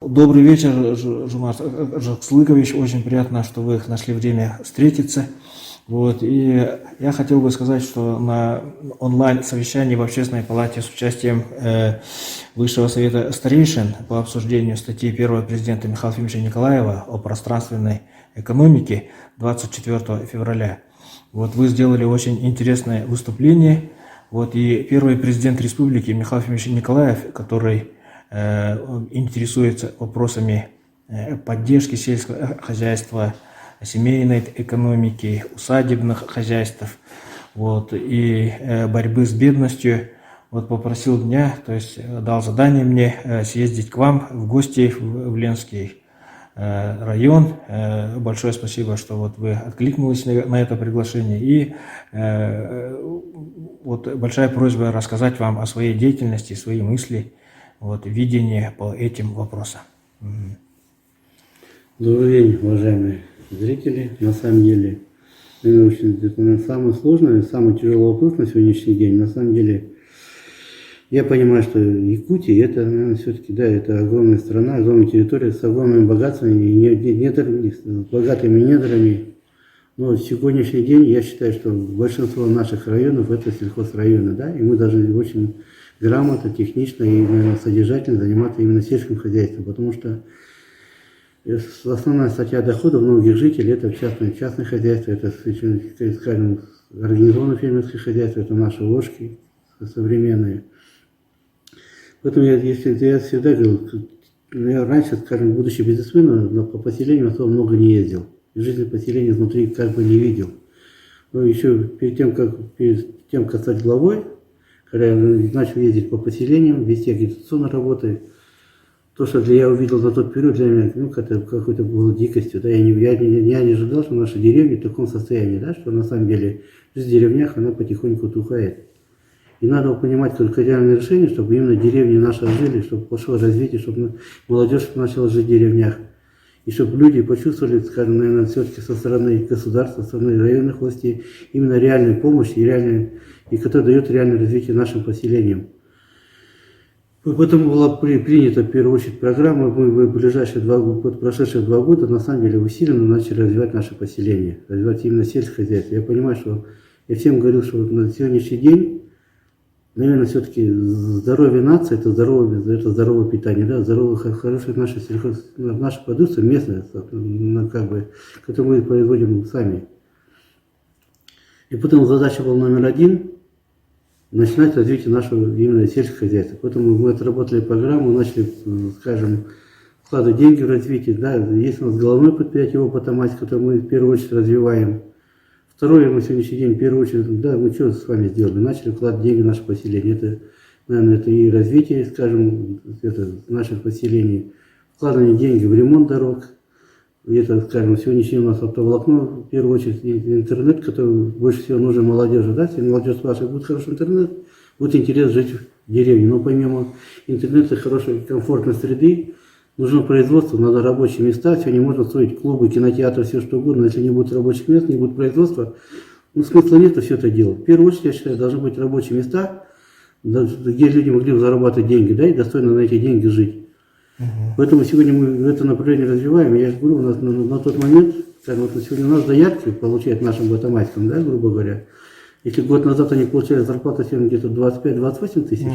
Добрый вечер, Жумар Жакслыкович. Очень приятно, что вы нашли время встретиться. Вот. И я хотел бы сказать, что на онлайн-совещании в Общественной палате с участием Высшего совета старейшин по обсуждению статьи первого президента Михаила Ефимовича Николаева о пространственной экономике 24 февраля. Вот вы сделали очень интересное выступление. Вот. И первый президент республики Михаил Ефимович Николаев, который интересуется вопросами поддержки сельского хозяйства, семейной экономики, усадебных хозяйств, вот, и борьбы с бедностью, вот, попросил меня, то есть дал задание мне съездить к вам в гости в Ленский район. Большое спасибо, что вот вы откликнулись на это приглашение. И вот большая просьба рассказать вам о своей деятельности, свои мысли, вот, видение по этим вопросам. Добрый день, уважаемые зрители. На самом деле, это, наверное, самый сложный, самый тяжелый вопрос на сегодняшний день. На самом деле, я понимаю, что Якутия, это, наверное, все-таки, да, это огромная страна, огромная территория с огромными богатствами, недрами, с богатыми недрами. Но в сегодняшний день я считаю, что большинство наших районов это сельхозрайоны, да, и мы должны очень грамотно, технично и, наверное, содержательно заниматься именно сельским хозяйством, потому что основная статья дохода многих жителей это частное хозяйство, это, скажем, организованное фермерское хозяйство, это наши ложки современные. Поэтому я всегда говорил, я раньше, скажем, будучи бизнесменом, по поселению особо много не ездил. Жизнь поселения внутри как бы не видел. Но еще перед тем, как стать главой, когда я начал ездить по поселениям, вести агитационные работы, то, что я увидел за тот период, для меня, ну, какой-то было дикостью. Да? Я не ожидал, что наши деревни в таком состоянии, да? Что на самом деле жизнь в деревнях, она потихоньку утухает. И надо понимать только реальное решение, чтобы именно деревни наши жили, чтобы пошло развитие, чтобы молодежь начала жить в деревнях. И чтобы люди почувствовали, скажем, наверное, все-таки со стороны государства, со стороны районных властей, именно реальную помощь, и которая дает реальное развитие нашим поселениям. Поэтому была принята в первую очередь программа, мы в ближайшие прошедшие 2 года на самом деле усиленно начали развивать наше поселение, развивать именно сельское хозяйство. Я понимаю, что я всем говорил, что на сегодняшний день, наверное, все-таки здоровье нации это здоровое питание, да, хорошая наша продукция местная, как бы, которую мы производим сами. И потом задача была номер 1 начинать развитие нашего именно сельского хозяйства. Поэтому мы отработали программу, начали, скажем, вкладывать деньги в развитие. Да, есть у нас головное предприятие опыта мать, которое мы в первую очередь развиваем. Второе, мы сегодняшний день в первую очередь, да, мы что с вами сделали? Начали вкладывать деньги в наше поселение. Это, наверное, это и развитие, скажем, это наших поселений. Вкладывание деньги в ремонт дорог. Это, скажем, сегодняшний у нас оптоволокно, в первую очередь, интернет, который больше всего нужен молодежи. Да? Если молодежь спрашивает, будет хороший интернет, будет интерес жить в деревне. Но помимо интернета, хорошей, комфортной среды, нужно производство, надо рабочие места. Сегодня можно строить клубы, кинотеатры, все что угодно. Если не будет рабочих мест, не будет производства, ну, смысла нет все это делать. В первую очередь, я считаю, должны быть рабочие места, где люди могли бы зарабатывать деньги, да, и достойно на эти деньги жить. Поэтому сегодня мы это направление развиваем. Я же говорю, у нас на тот момент, скажем, вот сегодня у нас заявки получают нашим батамайским, да, грубо говоря. Если год назад они получали зарплату сегодня где-то 25-28 тысяч,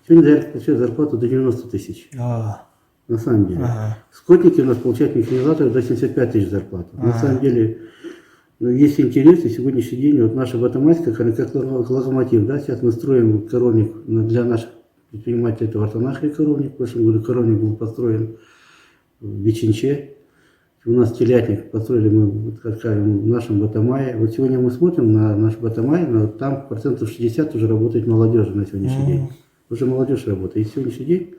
сегодня заявки получают зарплату до 90 тысяч. На самом деле. Скотники у нас получают механизаторы до 75 тысяч зарплату. На самом деле, ну, есть интерес, и сегодняшний день вот наша батамайская, как локомотив, да, сейчас мы строим коровник для наших предприниматель это в Артанахе коровник. В прошлом году коровник был построен в Веченче. У нас телятник построили мы, как скажем, в нашем Батамае. Вот сегодня мы смотрим на наш Батамай, но там 60% уже работает молодежи на сегодняшний день. Уже молодежь работает. И сегодняшний день,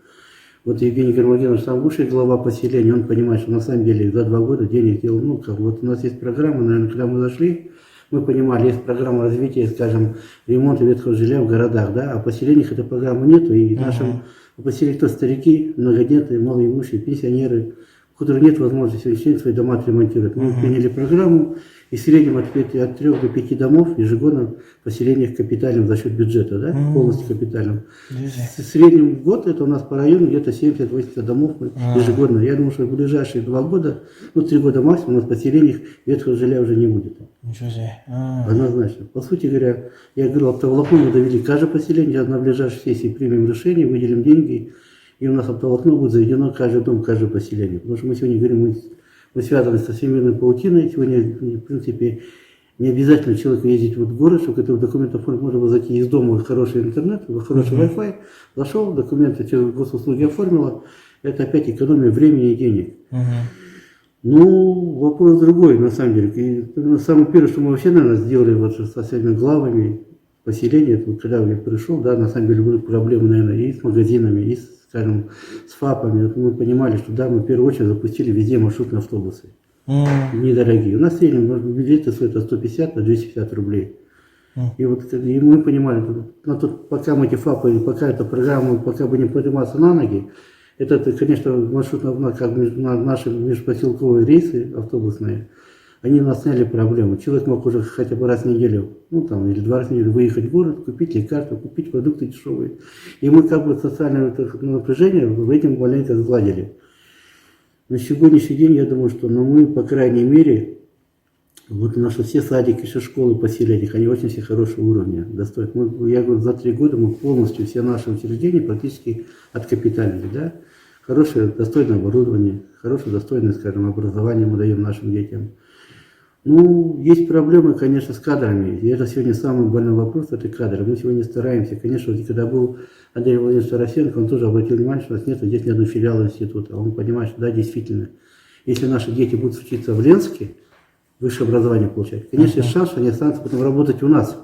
вот Евгений Гармагенович, сам бывший глава поселения, он понимает, что на самом деле за 2 года денег сделал, ну, как вот у нас есть программа, наверное, когда мы зашли, мы понимали, есть программа развития, скажем, ремонта ветхого жилья в городах, да, а в поселениях этой программы нету, и нашим поселениям то старики, многодетные, малоимущие, пенсионеры, которых нет возможности сегодня свои дома отремонтировать. Мы приняли программу, и в среднем от 3 до 5 домов ежегодно поселениях капитальным за счет бюджета, да, полностью капитальным. В среднем в год это у нас по району где-то 70-80 домов ежегодно. Я думаю, что в ближайшие 2 года, 3 года максимум, у нас в поселениях ветхого жилья уже не будет. Ничего себе. Однозначно. По сути говоря, я говорил, оптоволокно мы довели каждое поселение, на ближайшей сессии примем решение, выделим деньги, и у нас оптоволокно будет заведено каждый дом, каждое поселение. Потому что мы сегодня говорим, мы связаны со всемирной паутиной. Сегодня, в принципе, не обязательно человеку ездить в город, чтобы это документ оформить. Можно было зайти из дома в хороший интернет, в хороший Wi-Fi, зашел, документы через госуслуги оформила. Это опять экономия времени и денег. Ну, вопрос другой, на самом деле. И самое первое, что мы вообще, наверное, сделали вот со всеми главами поселения, это вот, когда я пришел, да, на самом деле были проблемы, наверное, и с магазинами, и скажем, с ФАПами. Вот мы понимали, что да, мы в первую очередь запустили везде маршрутные автобусы. Недорогие. У нас в среднем билеты стоят от 150 до 250 рублей. И вот и мы понимали, пока мы эти ФАПы, пока эта программа, пока бы не подниматься на ноги, это, конечно, маршрутно, как наши межпоселковые рейсы автобусные, они нас сняли проблему. Человек мог уже хотя бы раз в неделю, или 2 раза в неделю выехать в город, купить лекарства, купить продукты дешевые. И мы как бы социальное напряжение в этом маленько сгладили. На сегодняшний день, я думаю, что мы, по крайней мере, вот наши все садики, все школы, поселения, они очень все хорошего уровня достоят. Я говорю, за 3 года мы полностью все наши учреждения практически откапиталили, да? Хорошее, достойное оборудование, хорошее, достойное, скажем, образование мы даем нашим детям. Есть проблемы, конечно, с кадрами. И это сегодня самый больной вопрос, это кадры. Мы сегодня стараемся. Конечно, когда был Андрей Владимирович Тарасенко, он тоже обратил внимание, что у нас нет здесь ни одного филиала института. Он понимает, что да, действительно, если наши дети будут учиться в Ленске, высшее образование получать, конечно, есть шанс, что они останутся потом работать у нас.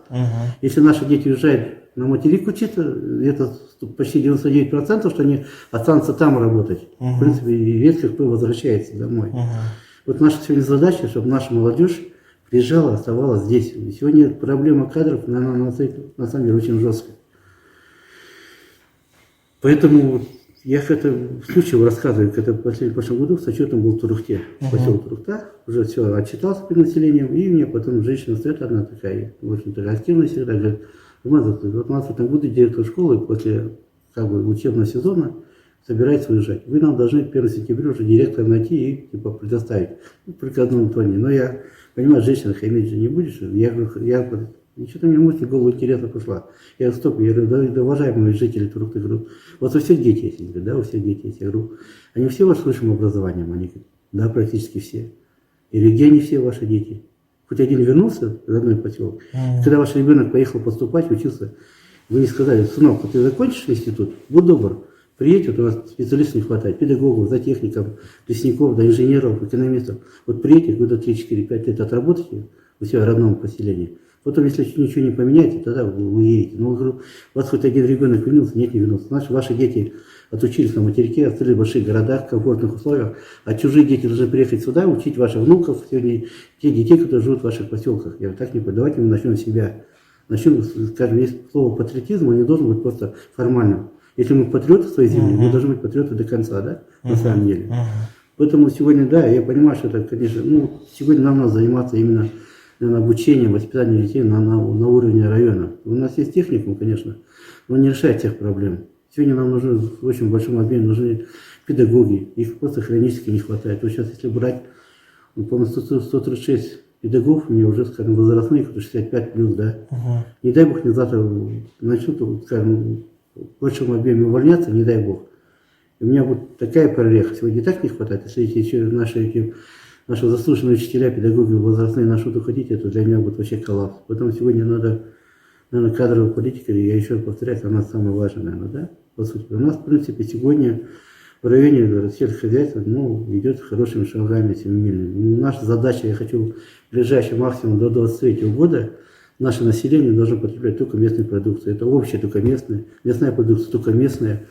Если наши дети уезжают на материк учиться, это почти 99%, что они останутся там работать. В принципе, и редко кто возвращается домой. Вот наша сегодня задача, чтобы наша молодежь приезжала, оставалась здесь. И сегодня проблема кадров, на самом деле, очень жесткая. Поэтому я это в случае рассказываю, когда в прошлом году с отчетом был в Турухте, поселок Турухта, уже все отчитался перед населением, и мне потом женщина стоит, одна такая, в общем-то, активная всегда, говорит, вот у нас в этом году директор школы после учебного сезона собирается уезжать. Вы нам должны 1 сентября уже директора найти и предоставить. Приказном тоне. Но я понимаю, женщина хамить же не будешь. Я говорю, ничего-то мне мысль в голову интересно пришла. Я говорю, стоп, я говорю, да, уважаемые жители Турухты, говорю, вот у всех дети есть, они говорят, да, у всех дети есть. Я говорю, они все ваши с высшим образованием? Они говорят, да, практически все. Я говорю, где они все ваши дети? Хоть один вернулся в родной поселок. Когда ваш ребенок поехал поступать, учился, вы не сказали, сынок, вот ты закончишь институт, будь добр. Приедь, вот у вас специалистов не хватает, педагогов, зоотехников, лесников, да, инженеров, экономистов. Вот приедьте, года 3-4-5 лет отработайте у себя в родном поселении. Потом, если ничего не поменяете, тогда вы уедете. Но говорю, у вас хоть один ребенок вернулся, нет, не вернулся. Значит, ваши дети отучились на материке, остались в больших городах, в комфортных условиях, а чужие дети должны приехать сюда, учить ваших внуков, сегодня те детей, которые живут в ваших поселках. Я говорю, так не будет, давайте мы начнем с себя. Начнем, скажем, есть слово патриотизм, он не должен быть просто формальным. Если мы патриоты своей земли, мы должны быть патриоты до конца, да, на самом деле. Поэтому сегодня, да, я понимаю, что это, конечно, сегодня нам надо заниматься именно обучением, воспитанием детей на уровне района. У нас есть техникум, конечно, но не решает всех проблем. Сегодня нам нужны в очень большом объеме нужны педагоги, их просто хронически не хватает. Вот сейчас, если брать, по-моему, 136 педагогов, мне уже, скажем, возрастные, 65 плюс, да. Не дай бог, не завтра начнут, скажем, в большом объеме увольняться, не дай бог. И у меня вот такая прореха. Сегодня и так не хватает. Если еще наши заслуженные учителя, педагоги возрастные начнут уходить, это для меня будет вообще коллапс. Поэтому сегодня надо, наверное, кадровая политика, я еще повторяю, она самая важная, наверное, да, по сути. У нас, в принципе, сегодня в районе сельскохозяйства, идет хорошими шагами семимильными. Наша задача, я хочу в ближайший максимум до 2023 года наше население должно потреблять только местную продукцию. Это общая, только местная. Мясная продукция только местная.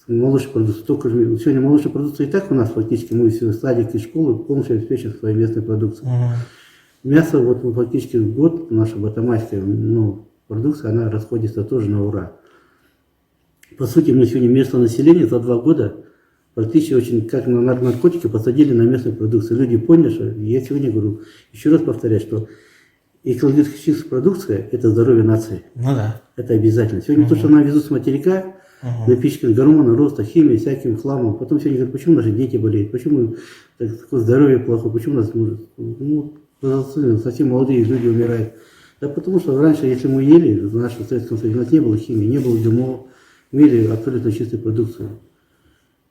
Молочная продукция только... Сегодня молочная продукция и так у нас фактически, мы все садики и школы полностью обеспечены своей местной продукцией. Мясо, вот мы фактически в год, наша батамайская продукция, она расходится тоже на ура. По сути, мы сегодня местное население за 2 года практически очень, как на наркотики, посадили на местную продукцию. Люди поняли, что, я сегодня говорю, еще раз повторяю, что экологическая продукция – это здоровье нации. Ну да. Это обязательно. Сегодня то, что нам везут с материка, напичканы гормоны роста, химией, всяким хламом. Потом сегодня говорят, почему наши дети болеют, почему такое здоровье плохое, почему у нас совсем молодые люди умирают. Да потому что раньше, если мы ели, в нашем Советском Союзе, у нас не было химии, не было ГМО, мы ели абсолютно чистую продукцию.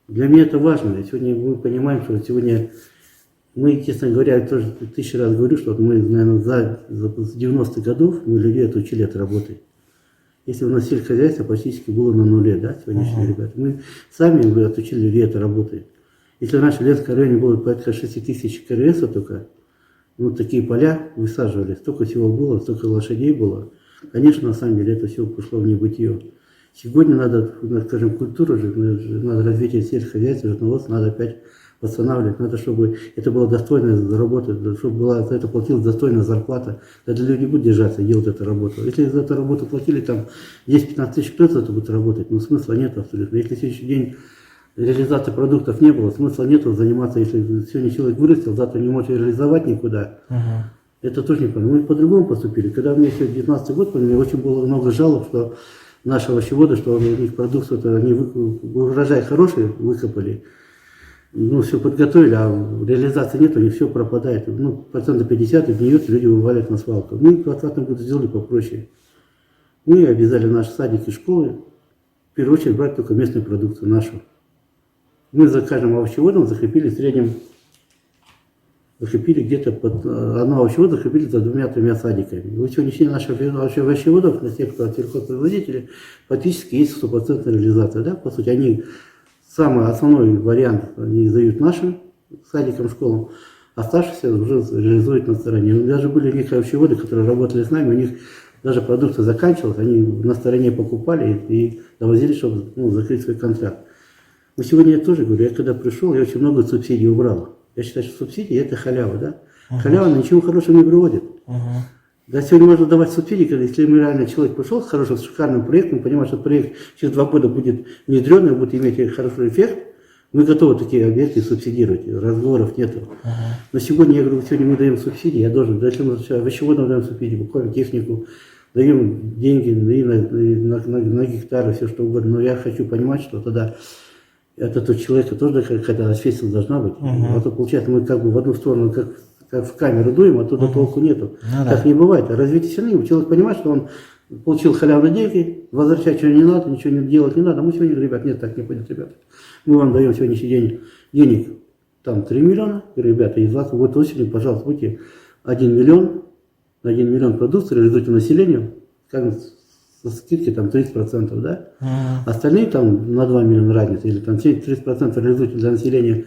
Для меня это важно. И сегодня мы понимаем, что сегодня мы, честно говоря, тоже 1000 раз говорю, что мы, наверное, за 90-х годов мы людей отучили от работы. Если у нас сельскохозяйство практически было на нуле, да, сегодняшние ребята, мы сами отучили людей от работы. Если раньше в Ленском районе было порядка 6000 КРС только, ну, такие поля высаживали, столько всего было, столько лошадей было. Конечно, на самом деле это все пошло в небытие. Сегодня надо, скажем, культуру, надо развитие сельскохозяйства, животноводства, надо опять восстанавливать, надо, чтобы это было достойная работа, чтобы была за это платилась достойная зарплата. Тогда люди будут держаться и делать эту работу. Если за эту работу платили там 10-15 тысяч, кто за это будет работать? Ну, смысла нет абсолютно. Если в следующий день реализации продуктов не было, смысла нет заниматься, если сегодня человек вырастил, завтра не может реализовать никуда. Это тоже неправильно. Мы по-другому поступили. Когда мне еще 19 год, мне очень было много жалоб, что наши овощеводы, что у них продукцию, они урожай хороший выкопали, ну, все подготовили, а реализации нет, у них все пропадает. Ну, 50% гниет, люди вываливают на свалку. Мы в 2020 году сделали попроще. Мы обязали наши садики и школы, в первую очередь, брать только местную продукцию, нашу. Мы за каждым овощеводом закрепили в среднем, где-то под одного овощевода закрепили за 2-3 садиками. В сегодняшние наших овощеводов, на тех, кто сельхозпроизводители, практически есть 100% реализация. Да? По сути, они самый основной вариант они сдают нашим садикам, школам, оставшиеся уже реализуют на стороне. Но даже были некоторые овощеводы, которые работали с нами, у них даже продукция заканчивалась, они на стороне покупали и довозили, чтобы закрыть свой контракт. Но сегодня я тоже говорю, я когда пришел, я очень много субсидий убрал. Я считаю, что субсидии это халява, да? Халява ничего хорошего не приводит. Да, сегодня можно давать субсидии, когда если мы реально человек пришел с хорошим, шикарным проектом, понимаем, что проект через 2 года будет внедрен, и будет иметь хороший эффект, мы готовы такие объекты субсидировать, разговоров нету. Но сегодня, я говорю, сегодня мы даем субсидии, я должен, если мы овощеводам даем субсидии, буквально технику, даем деньги на гектары, все что угодно, но я хочу понимать, что тогда это тот человек, тоже какая-то ответственность должна быть. А то получается, мы как бы в одну сторону, как в камеру дуем, а оттуда толку нету. Так не бывает. А развитие страны, человек понимает, что он получил халявные деньги, возвращать ничего не надо, ничего не делать не надо. Мы сегодня говорим, ребят, нет, так не пойдет, ребята. Мы вам даем сегодняшний день денег, там 3 миллиона, ребята, из вас вот осенью, пожалуйста, будьте 1 миллион, на 1 миллион продукции реализуйте населению, скажем, со скидки там 30%, да? Остальные там на 2 миллиона разница, или там 30% реализуйте для населения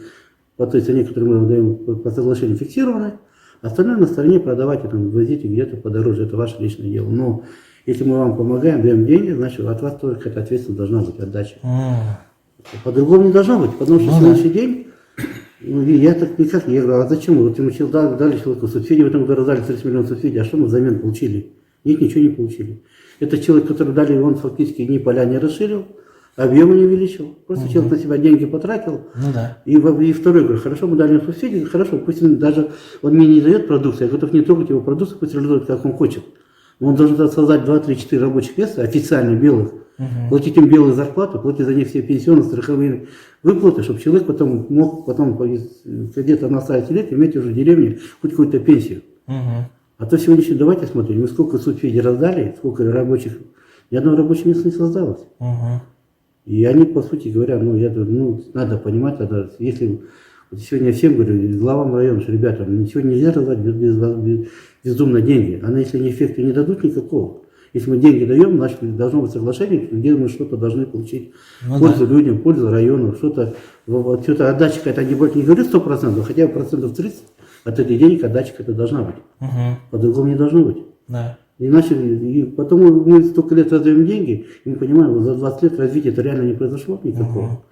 по той цене, которую мы даем по соглашению фиксированной, остальное на стороне продавайте, там, возите где-то подороже, это ваше личное дело. Но если мы вам помогаем, даем деньги, значит от вас тоже какая-то ответственность должна быть, отдача. По-другому не должно быть, потому что сегодняшний день, ну, я так никак не говорю, а зачем? Вот мы дали человеку субсидии, в этом году раздали 30 миллионов субсидий, а что мы взамен получили? Нет, ничего не получили. Это человек, который дали, он фактически ни поля не расширил, объемы не увеличил. Просто человек на себя деньги потратил. И второй говорю, хорошо, мы дали ему субсидии, хорошо, пусть он даже, он мне не дает продукцию, я готов не трогать его продукцию, пусть реализует, как он хочет. Но он должен создать 2, 3, 4 рабочих места, официально белых, платить им белые зарплаты, платить за них все пенсионные, страховые выплаты, чтобы человек потом мог где-то на старости лет иметь уже в деревне хоть какую-то пенсию. А то сегодня, давайте смотрим, мы сколько субсидий раздали, сколько рабочих, ни одного рабочего места не создалось. И они, по сути говоря, надо понимать, если вот сегодня я всем говорю, главам района, что, ребята, ничего нельзя раздать бездумно деньги. А если они эффекта не дадут никакого. Если мы деньги даем, значит, должно быть соглашение, где мы что-то должны получить. Пользу людям, пользу району, что-то отдача какая-то, не говорю 100%, хотя бы 30% от этой денег отдача какая-то должна быть. По-другому не должно быть. Иначе, и потом мы столько лет раздаем деньги, и мы понимаем, вот за 20 лет развития это реально не произошло никакого.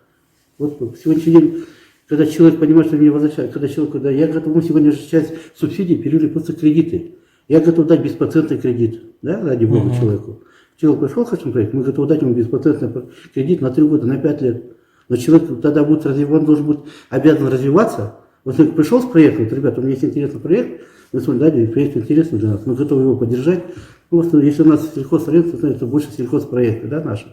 Вот в сегодняшний день, когда человек понимает, что мне возвращают, я готов, мы сегодня же часть субсидий перевели просто кредиты. Я готов дать беспроцентный кредит, да, ради бога человеку. Человек пришел, хотим проект, мы готовы дать ему беспроцентный кредит на 3 года, на 5 лет. Но человек тогда будет он должен быть обязан развиваться. Вот он пришел с проектом, вот, ребята, у меня есть интересный проект, мы смотрим, да, проект интересный для нас, мы готовы его поддержать. Просто если у нас сельхозрынок, то это больше сельхозпроекты, да, наши.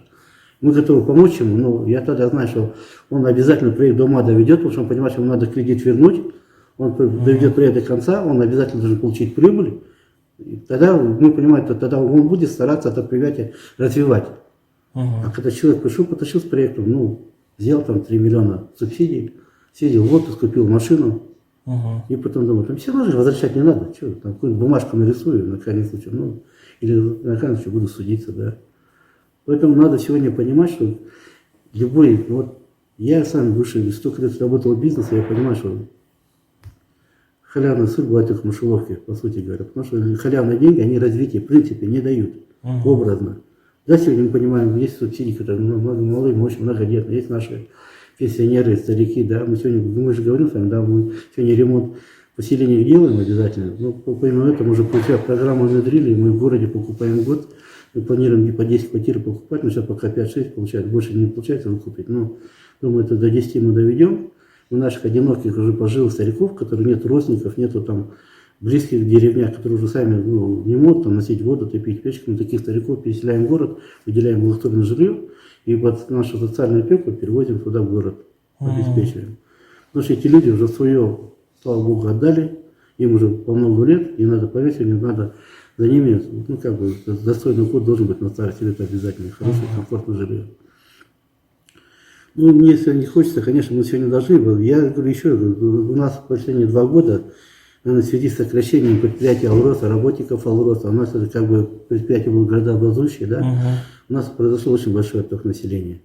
Мы готовы помочь ему, но я тогда знаю, что он обязательно проект до ума доведет, потому что он понимает, что ему надо кредит вернуть, он доведет проект до конца, он обязательно должен получить прибыль. И тогда мы понимаем, что тогда он будет стараться это предприятие развивать. А когда человек пришел, потащил с проектом, ну, взял там 3 миллиона субсидий, съездил в отпуск, купил машину, и потом думал, там все равно же возвращать не надо, что, там какую-нибудь бумажку нарисую, на крайний случай, ну, или на крайний случай буду судиться, да. Поэтому надо сегодня понимать, что любой, вот я сам бывший, столько лет работал в бизнесе, я понимаю, что халявный сыр бывает только в мышеловке, по сути говоря, потому что халявные деньги, они развития в принципе не дают, образно. Да, сегодня мы понимаем, есть субсидии, которые молодым, очень многодетные, есть наши пенсионеры, старики, да, мы сегодня, мы же говорим с вами, да, мы сегодня ремонт поселения делаем обязательно, но помимо этого, мы уже программу внедрили, мы в городе покупаем год, мы планируем по 10 квартир покупать, но сейчас пока 5-6 получается, больше не получается выкупить, но думаю, это до 10 мы доведем. У наших одиноких уже пожилых стариков, которые нет родственников, нету там близких в деревнях, которые уже сами не могут там носить воду, топить печку, мы таких стариков переселяем в город, выделяем благоустроенное жилье, и под нашу социальную опеку перевозим туда в город, обеспечиваем. Потому что эти люди уже свое, слава Богу, отдали, им уже по много лет, и надо, поверьте мне, надо за ними, ну, как бы, достойный уход должен быть на старости лет обязательно, хорошее, комфортное жилье. Ну, мне если не хочется, конечно, мы сегодня должны, я говорю еще, у нас в последние 2 года, наверное, в связи с сокращением предприятия Алроса, работников Алроса, у нас это как бы предприятие было городообразующее, да, у нас произошел очень большой отток населения.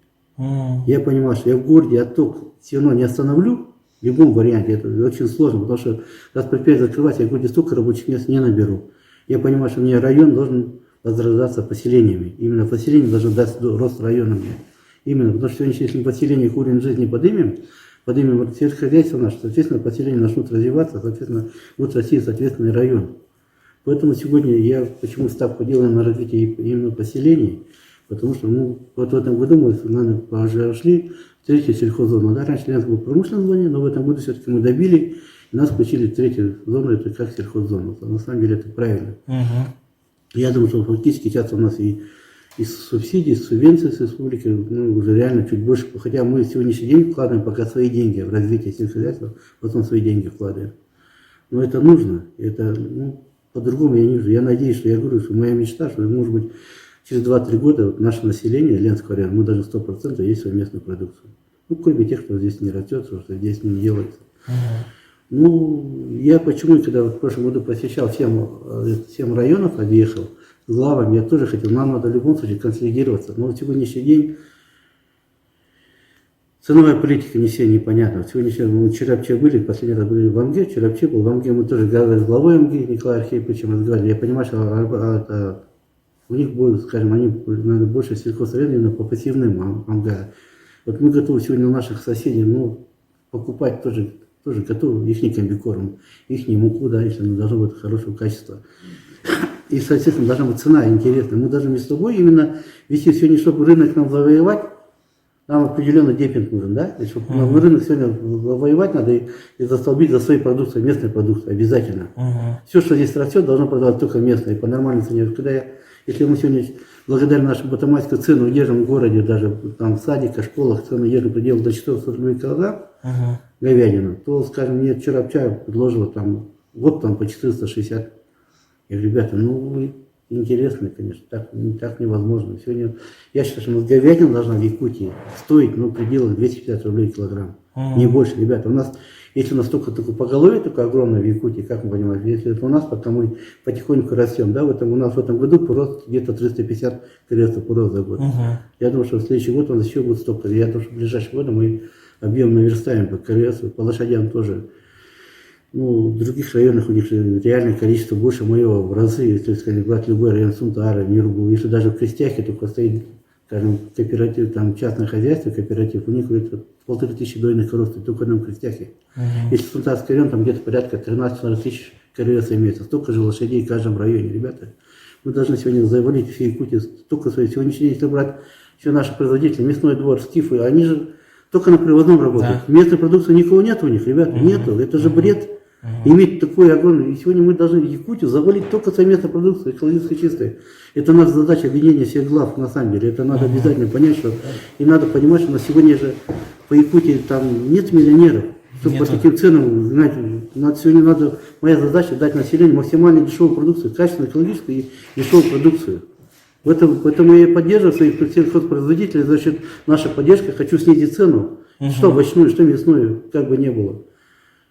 Я понимаю, что я в городе отток все равно не остановлю, в любом варианте, это очень сложно, потому что раз предприятие закрывать, я в городе столько рабочих мест не наберу. Я понимаю, что мне район должен возрождаться поселениями. Именно поселение должно дать рост района мне. Именно, потому что если мы поселение уровень жизни поднимем сельскохозяйство наше, соответственно, поселения начнут развиваться, соответственно, будет расти соответственный район. Поэтому сегодня я почему ставку делаю на развитие именно поселений, потому что, ну, вот в этом году мы, наверное, пошли в 3-ю сельхоззону. Да, раньше Ленск был в промышленной зоне, но в этом году все-таки мы добили, и нас включили в 3-ю зону, это как сельхоззону. На самом деле это правильно. Я думаю, что фактически сейчас у нас и из субсидий, из субвенций с республики, ну, уже реально чуть больше, хотя мы сегодняшний день вкладываем пока свои деньги в развитие сельскохозяйства, потом свои деньги вкладываем. Но это нужно, это, ну, по-другому я не вижу. Я надеюсь, что я говорю, что моя мечта, что, может быть, через 2-3 года вот наше население, Ленского района, мы даже 100% есть свою местную продукцию. Ну, кроме тех, кто здесь не растет, что здесь не делается. Ну, я почему, когда в прошлом году посещал 7 районов, объехал, с главами, я тоже хотел, нам надо в любом случае консолидироваться. Но в сегодняшний день ценовая политика не все непонятна. Сегодня мы вчера были, последний раз были в АМГе, вчера был в АМГе, мы тоже разговаривали с главой АМГе, Николаем Архиповичем разговаривали. Я понимаю, что у них будет, скажем, они, наверное, больше сельхозрайона именно по пассивным АМГа. Вот мы готовы сегодня у наших соседей, ну, покупать тоже готовы их комбикорм, их муку, да, если она должна быть хорошего качества. И, соответственно, должна быть цена интересная. Мы должны с тобой именно вести сегодня, чтобы рынок нам завоевать, нам определенный демпинг нужен, да? И чтобы нам рынок сегодня завоевать, надо и застолбить за своей продукцией, местной продукцией, обязательно. Все, что здесь растет, должно продавать только местное, и по нормальной цене. Если мы сегодня, благодаря нашему батамайской цену, держим в городе, даже там в садиках, школах, цену держим предел до 400 рублей килограмм говядину, то, скажем, мне вчера предложила там, вот там по 460. Я говорю, ребята, ну вы интересные, конечно, так невозможно. Сегодня я считаю, что у нас говядина должна в Якутии стоить, ну, в пределах 250 рублей килограмм. Не больше, ребята. У нас, если у нас только поголовье такое огромное в Якутии, как мы понимаем, если это у нас, пока мы потихоньку растем, да, у нас в этом году прирост где-то 350 крестов прирост за год. Я думаю, что в следующий год у нас еще будет столько. Я думаю, что в ближайшие годы мы объем наверстаем по КРС, по лошадям тоже. Ну, в других районах у них реальное количество больше моего в разы, если сказать, брать любой район Сунтара, Миргу, если даже в Крестяхе только стоит, скажем, кооператив, там частное хозяйство, кооператив, у них это 1500 дойных коров только в одном Крестяхе. Если Сунтарский район, там где-то порядка 13-14 тысяч КРС имеется, столько же лошадей в каждом районе, ребята. Мы должны сегодня завалить все Якутии, столько своих. Сегодняшний день, если брать все наши производители, мясной двор, скифы, они же только на привозном работают. Да. Местной продукции никого нет у них, ребята, нету. Это же бред. Иметь такой огромный. И сегодня мы должны Якутию завалить только совместной продукцией, экологически чистой. Это наша задача объединения всех глав, на самом деле. Это надо обязательно понять, что и надо понимать, что на сегодня же по Якутии там нет миллионеров. Чтобы по таким ценам, знаете, сегодня надо, моя задача дать населению максимально дешевую продукцию, качественную, экологическую и дешевую продукцию. Поэтому я поддерживаю своих сельхозпроизводителей, за счет нашей поддержки хочу снизить цену, что овощную, что мясную, как бы не было.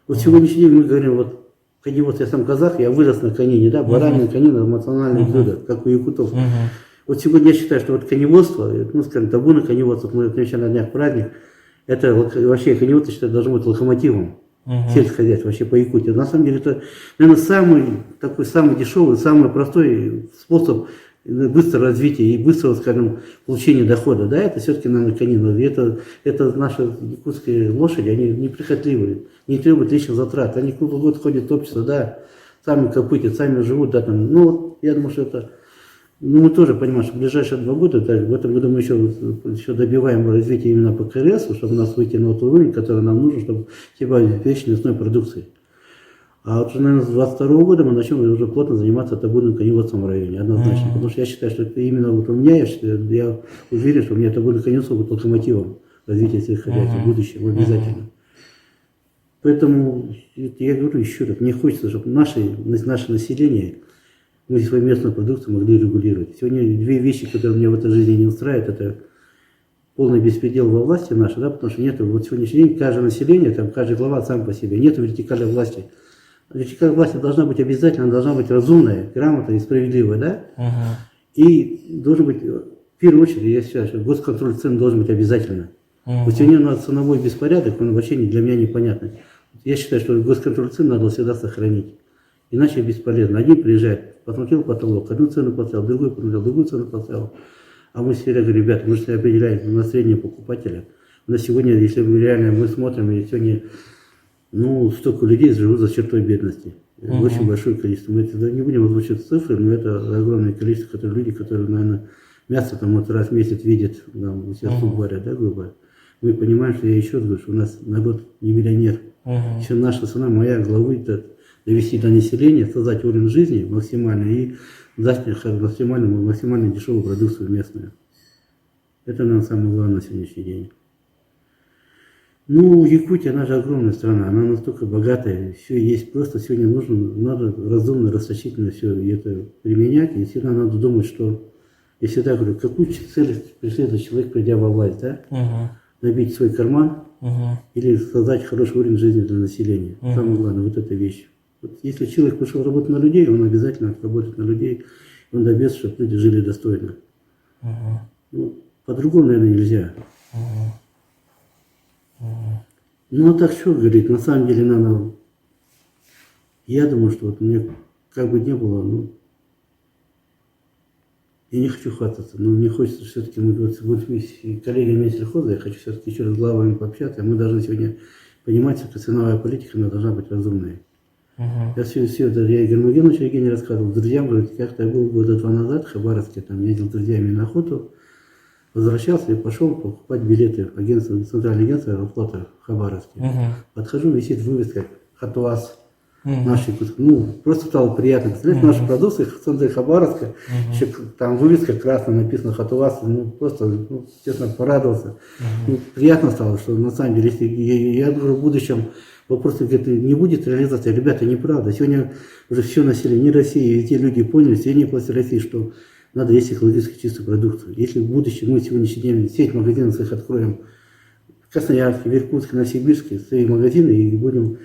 Вот сегодняшний день мы говорим, вот коневод, я сам казах, я вырос на конине, да, баранина, конина, национальное блюдо, как у якутов. Вот сегодня я считаю, что вот коневодство, ну, скажем, табуна коневодство, мы отмечаем на днях праздник, это вообще коневодство, я считаю, должно быть локомотивом сельскохозяйства вообще по Якутии. На самом деле это, наверное, самый дешевый, самый простой способ быстрого развития и быстрого, скажем, получения дохода, да, это все-таки, наверное, конина. Это наши якутские лошади, они неприхотливые, не требуют лишних затрат, они круглый год ходят в общество, да, сами копытят, сами живут, да, там, ну, вот, я думаю, что это, ну, мы тоже понимаем, что в ближайшие 2 года, так, в этом году мы еще добиваем развития именно по КРС, чтобы у нас выйти на тот уровень, который нам нужен, чтобы типа вечной мясной продукцией. А вот, наверное, с 2022 года мы начнем уже плотно заниматься табунным коневодством в районе, однозначно. Потому что я считаю, что это именно вот у меня, я уверен, что у меня табунное коневодство будет локомотивом развития сельскохозяйства в будущем, обязательно. Поэтому я говорю еще раз, мне хочется, чтобы наше население, мы свою местную продукцию могли регулировать. Сегодня 2 вещи, которые меня в этой жизни не устраивают, это полный беспредел во власти нашей, да, потому что нет, вот сегодняшний день каждое население, там, каждый глава сам по себе, нет вертикали власти. Вертикаль власти должна быть обязательно, должна быть разумная, грамотная и справедливая, да? И должен быть, в первую очередь, я считаю, что госконтроль цен должен быть обязательно. Вот сегодня у нас ценовой беспорядок, он вообще для меня непонятный. Я считаю, что госконтроль цен надо всегда сохранить. Иначе бесполезно. Один приезжает, посмотрел потолок, одну цену поставил, другой посмотрел, другую цену поставил. А мы всегда говорим, ребята, мы же определяем настроение покупателя. У нас сегодня, если мы реально мы смотрим, и сегодня, ну, столько людей живут за чертой бедности. Очень большое количество. Мы не будем озвучивать цифры, но это огромное количество люди, которые, наверное, мясо там вот раз в месяц видят, там, у себя суп варят, да, грубо. Мы понимаем, что я еще раз говорю, что у нас народ не миллионер. Еще наша цена, моя главы, это довести до населения, создать уровень жизни максимально и дать максимально дешевую продукцию местную. Это, наверное, самое главное на сегодняшний день. Ну, Якутия, она же огромная страна, она настолько богатая, все есть, просто сегодня надо разумно, расточительно все это применять, и всегда надо думать, что, я всегда говорю, какую цель преследует человек, придя во власть, да? Набить свой карман или создать хороший уровень жизни для населения. Самое главное, вот эта вещь. Вот если человек пришел работать на людей, он обязательно работает на людей, он добьется, чтобы люди жили достойно. Ну, по-другому, наверное, нельзя. Ну, а так что говорить, на самом деле, надо... Я думаю, что вот мне как бы не было, ну... Я не хочу хвастаться, но мне хочется все-таки, мы вот коллегами сельхоза, я хочу все-таки еще раз с главами пообщаться, мы должны сегодня понимать, что ценовая политика, она должна быть разумной. Я все это, я Игорь Магенович Евгений рассказывал, друзьям, говорит, как-то я был 2 года назад в Хабаровске, там ездил с друзьями на охоту, возвращался и пошел покупать билеты в агентство, центральное агентство аэрофлота в Хабаровске. Подхожу, висит вывеска «Хатуаз». Наши, ну, просто стало приятно. Представляете, наша продукция в центре Хабаровска, еще там вывеска красная, написано «Хатуаз», ну, просто, ну, честно, порадовался. Ну, приятно стало, что на самом деле, если я думаю, в будущем вопрос не будет реализации. Ребята, неправда. Сегодня уже все население России, везде люди поняли, средняя власть России, что надо есть экологически чистую продукцию. Если в будущем мы сегодняшний день сеть магазинов своих откроем в Красноярске, в Иркутске, Новосибирске, свои магазины и будем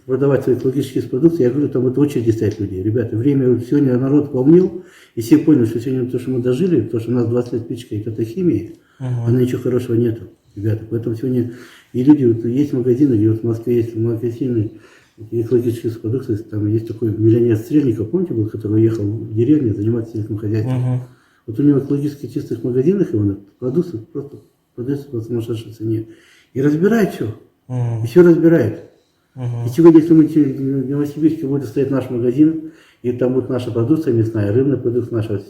продавать свою экологически чистую продукцию, я говорю, там вот очереди стоят люди. Ребята, время, сегодня народ поумнел, и все поняли, что сегодня то, что мы дожили, то, что у нас 20 лет пичкает этой химии, она ничего хорошего нету, ребята. Поэтому сегодня и люди, вот есть магазины, где вот в Москве есть магазины экологически чистой продукции, там есть такой миллионер Стрельников, помните, был, который уехал в деревню заниматься сельским хозяйством. Вот у него экологически чистых магазинах его продукция просто продается по сумасшедшей цене. И разбирает все. И все разбирает. И сегодня, если мы в Новосибирске будет стоять наш магазин, и там будет наша продукция мясная, рыбная продукция наша,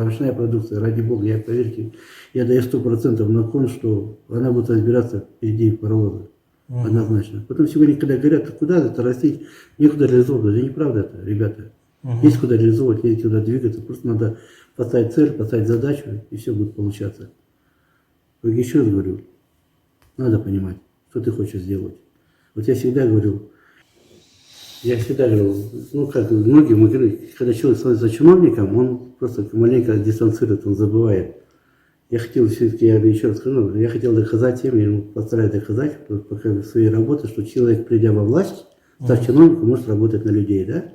овощная продукция, ради бога, я, поверьте, я даю 100% на кон, что она будет разбираться впереди паровоза. Однозначно. Потом сегодня, когда говорят, куда это растить, некуда реализовывать. Это неправда это, ребята. Есть куда реализовывать, есть куда двигаться. Просто надо поставить цель, поставить задачу, и все будет получаться. Как еще раз говорю, надо понимать, что ты хочешь сделать. Вот я всегда говорю, ну как многие, мы говорим, когда человек становится чиновником, он просто маленько дистанцирует, он забывает. Я хотел все-таки, я еще раз скажу, я хотел доказать тем, я постараюсь доказать пока своей работы, что человек, придя во власть, став чиновником, может работать на людей, да?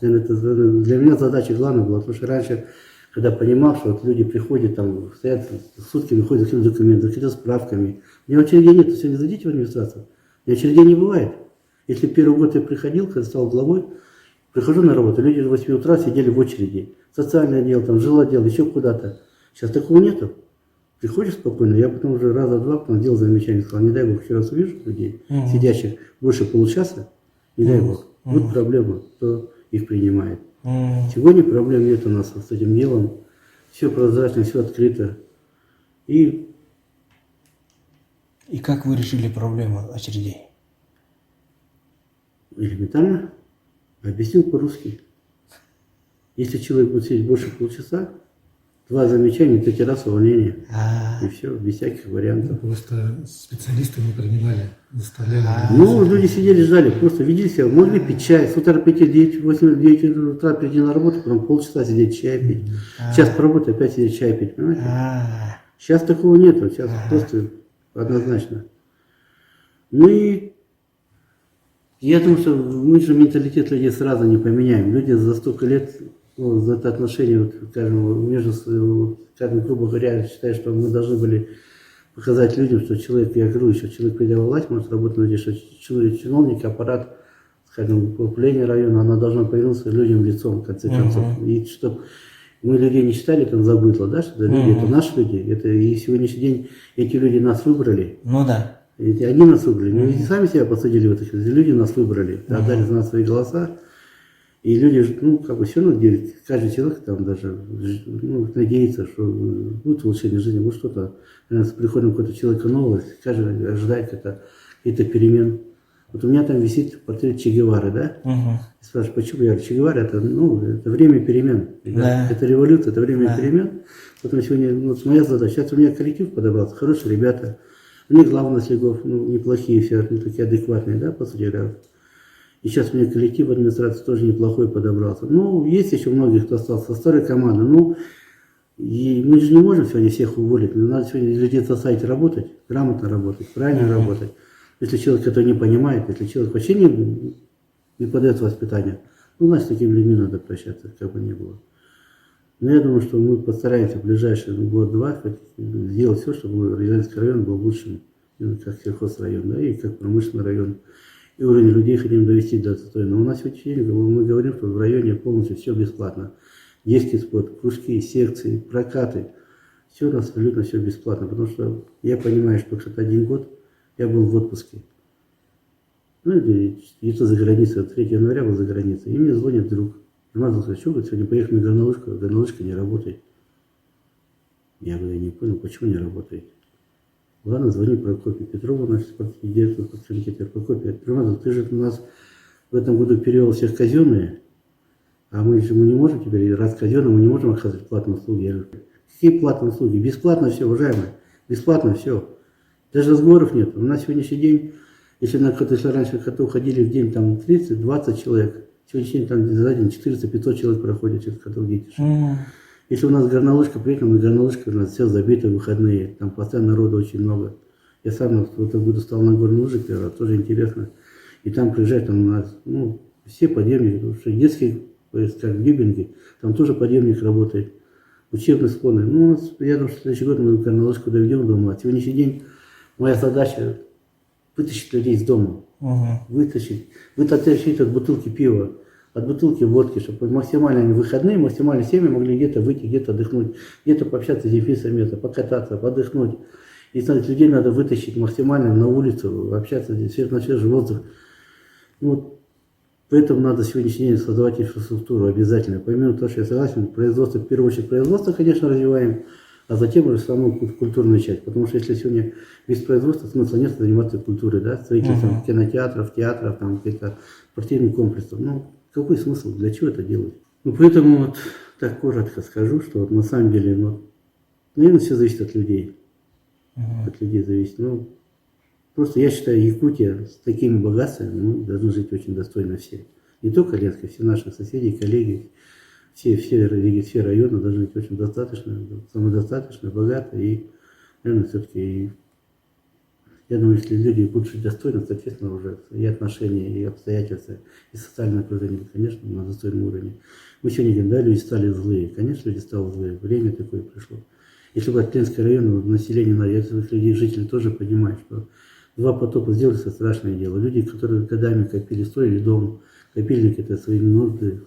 Это для меня задача главная была, потому что раньше, когда понимал, что вот люди приходят, там, стоят сутками, ходят за какими-то документами, за какими-то справками. У меня очередей нет, сегодня зайдите в администрацию. У меня очередей не бывает. Если первый год я приходил, когда стал главой, прихожу на работу, люди до 8 утра сидели в очереди. Социальное дело, там, жилотдел, еще куда-то. Сейчас такого нету. Приходишь спокойно, я потом уже раза два потом делал замечание, сказал, не дай бог, еще раз увижу людей, сидящих больше получаса, не дай бог. Вот проблема, кто их принимает. Сегодня проблем нет у нас с этим делом. Все прозрачно, все открыто. И как вы решили проблему очередей? Элементарно объяснил по-русски. Если человек будет сидеть больше полчаса, 2 замечания, 3 раз увольнение. И все, без всяких вариантов. Просто специалисты не принимали, заставляли. Ну, люди сидели, ждали, просто видели себя, могли пить чай, с утра прийти, 9 утра прийти на работу, потом полчаса сидеть чай пить. Сейчас поработать, опять сидеть чай пить, понимаете? Сейчас такого нету, сейчас просто однозначно. Ну и я думаю, что мы же менталитет людей сразу не поменяем. Люди за столько лет, ну, за это отношение, вот, скажем, между, скажем, грубо говоря, считаю, что мы должны были показать людям, что человек, я говорю, что человек, придя во власть, может работать на людей, что человек, чиновник, аппарат, скажем, управление района, она должна повернуться людям лицом, в конце концов. И чтобы мы людей не считали там за быдло, да, что люди, это наши люди, это и сегодняшний день эти люди нас выбрали. Ну да. Эти, они нас выбрали. Мы ведь сами себя посадили в этих, люди нас выбрали, отдали за нас свои голоса. И люди, ну, как бы все равно, каждый человек там даже, ну, надеется, что будет улучшение жизни, будет что-то. С приходом какого-то человека нового, каждый ожидает какие-то перемен. Вот у меня там висит портрет Че Гевары, да? Спрашиваю, почему? Я говорю, Че Гевара, это, ну, это время перемен. Да. Это революция, это время перемен. Поэтому сегодня, ну, моя задача, сейчас у меня коллектив подобрался, хорошие ребята. У них главных слегов, ну, неплохие все, не такие адекватные, да, по сути говоря. И сейчас у меня коллектив администрации тоже неплохой подобрался. Ну, есть еще многие, кто остался со старой команды. Ну, и мы же не можем сегодня всех уволить. Надо сегодня людей в сайте работать, грамотно работать, правильно работать. Если человек это не понимает, если человек вообще не подает воспитанию, ну, значит, с такими людьми надо прощаться, как бы ни было. Но я думаю, что мы постараемся в ближайшие год-два сделать все, чтобы Рязанский район был лучшим, как сельхозрайон, да, и как промышленный район. И уровень людей хотим довести до достойного. У нас сегодня мы говорим, что в районе полностью все бесплатно. Детский спорт, кружки, секции, прокаты. Все у нас абсолютно все бесплатно. Потому что я понимаю, что 1 год я был в отпуске. Ну, где-то за границей. 3 января был за границей. И мне звонит друг. Роман, что говорит, сегодня поехали на горнолыжку, а горнолыжка не работает. Я говорю, я не понял, почему не работает. Ладно, звони Прокопию Петрову, наш директор спортивный Прокопий. Роман, ты же у нас в этом году перевел всех казенные, а мы не можем теперь, раз казенные, мы не можем оказывать платные услуги. Я говорю, какие платные услуги? Бесплатно все, уважаемые, бесплатно все. Даже разговоров нет. У нас сегодняшний день, если раньше коту ходили в день там 30-20 человек, сегодняшний день там за день 400-500 человек проходит через котов детишек. Если у нас горнолыжка, приехал на горнолыжку, у нас все забито в выходные, там постоянно народу очень много. Я сам в этом году стал на горной лыжи, тоже интересно. И там приезжают, там у нас, ну, все подъемники, потому что детские, скажем, гибинги, там тоже подъемник работает. Учебные склоны. Ну, у нас, я думаю, что в следующий год мы горнолыжку доведем до дома. А сегодняшний день моя задача вытащить людей из дома. Вытащить от бутылки пива, от бутылки водки, чтобы максимально выходные, максимально семьи могли где-то выйти, где-то отдохнуть, где-то пообщаться с детьми совместно, покататься, отдохнуть. И, знаете, людей надо вытащить максимально на улицу, общаться здесь, на свежий воздух. Ну, Поэтому надо в сегодняшний день создавать инфраструктуру обязательно. Помимо того, что я согласен, производство, в первую очередь, производство, конечно, развиваем, а затем уже саму культурную часть. Потому что если сегодня без производства смысла нет заниматься культурой, да, строительством кинотеатров, театров, там, каких-то спортивных комплексов. Ну, какой смысл, для чего это делать? Ну, поэтому вот так коротко скажу, что вот на самом деле, ну, наверное, все зависит от людей. От людей зависит. Ну, просто я считаю, Якутия с такими богатствами, мы должны жить очень достойно все. Не только Ленская, все наши соседи, коллеги, все районы должны быть очень достаточно, самодостаточно, богато. И, наверное, все-таки, я думаю, если люди будут жить достойно, соответственно, уже и отношения, и обстоятельства, и социальное окружение, конечно, на достойном уровне. Мы сегодня говорим, да, люди стали злые. Конечно, люди стали злые. Время такое пришло. Если брать Ленский район, население, я своих людей, жители тоже понимают, что 2 потопа сделали страшное дело. Люди, которые годами копили, строили дом, копили какие-то свои нужды,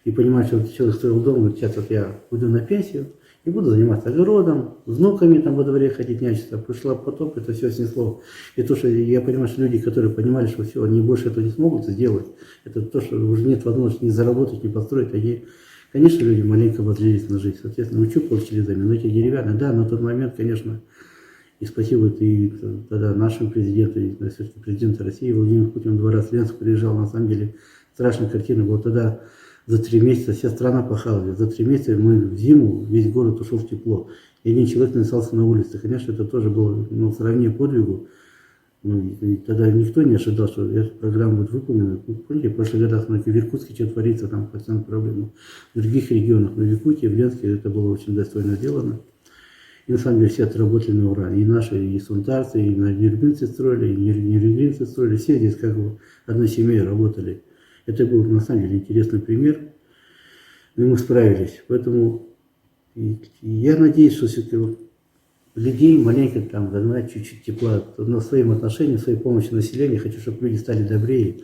и понимают, что человек строил дом, говорит, сейчас вот я уйду на пенсию и буду заниматься огородом, внуками там во дворе ходить нянчиться. Пришла потоп, это все снесло. И то, что я понимаю, что люди, которые понимали, что все, они больше этого не смогут сделать, это то, что уже нет возможности ни заработать, ни построить, они, конечно, люди маленько возлились на жизнь. Соответственно, учу получили замену. Но эти деревянные, да, на тот момент, конечно, и спасибо и тогда нашему президенту, и все-таки президенту России, Владимир Путин 2 раза в Ленск приезжал, на самом деле страшная картина была. Тогда за 3 месяца вся страна пахала. За 3 месяца мы в зиму, весь город ушел в тепло. И один человек не остался на улице. Конечно, это тоже было сравнение подвигу. И тогда никто не ожидал, что эта программа будет выполнена. Помните, в прошлых годах в Иркутске что творится, там постоянно проблемы. В других регионах, но в Якутии, в Ленске это было очень достойно сделано. И на самом деле все отработали на ура. И наши, и сунтарцы, и нерюбинцы строили, и нерюбинцы строили. Все здесь как бы одной семьей работали. Это был на самом деле интересный пример. И мы справились. Поэтому я надеюсь, что все-таки вот людей маленько там дать чуть-чуть тепла на своим отношениям, своей помощи населению. Хочу, чтобы люди стали добрее,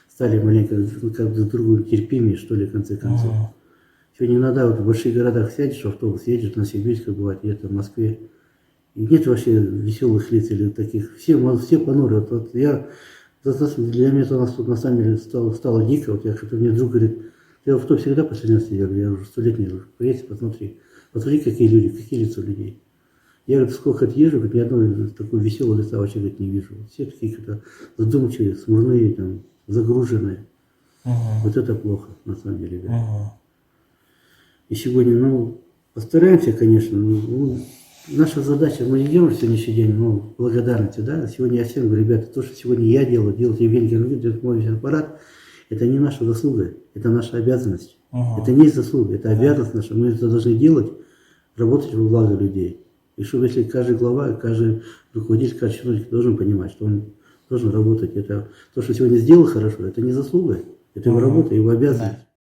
стали маленько как друг другу терпимее, что ли, в конце концов. Сегодня иногда вот в больших городах сядешь в автобус, едешь в Новосибирск, бывает, где-то в Москве, и нет вообще веселых лиц или таких. Все понурые. Вот я, для меня это на самом деле стало дико. Вот мне друг говорит, ты в автобусе всегда последний раз сидел? Я уже 100-летний, приедь, посмотри. Посмотри, какие люди, какие лица у людей. Я, говорит, сколько езжу, ни одного такого веселого лица вообще, говорит, не вижу. Все такие как-то задумчивые, смурные, там, загруженные. Вот это плохо, на самом деле, ребята. И сегодня, постараемся, конечно, наша задача, мы не делаем сегодняшний день, благодарности, да, сегодня я всем говорю, ребята, то, что сегодня я делаю Евгений Георгиевич, делает мой аппарат, это не наша заслуга, это наша обязанность. Это не заслуга, это обязанность наша, мы это должны делать, работать во благо людей. И чтобы если каждый глава, каждый руководитель, каждый чиновник должен понимать, что он должен работать, это то, что сегодня сделал хорошо, это не заслуга, это его работа, его обязанность.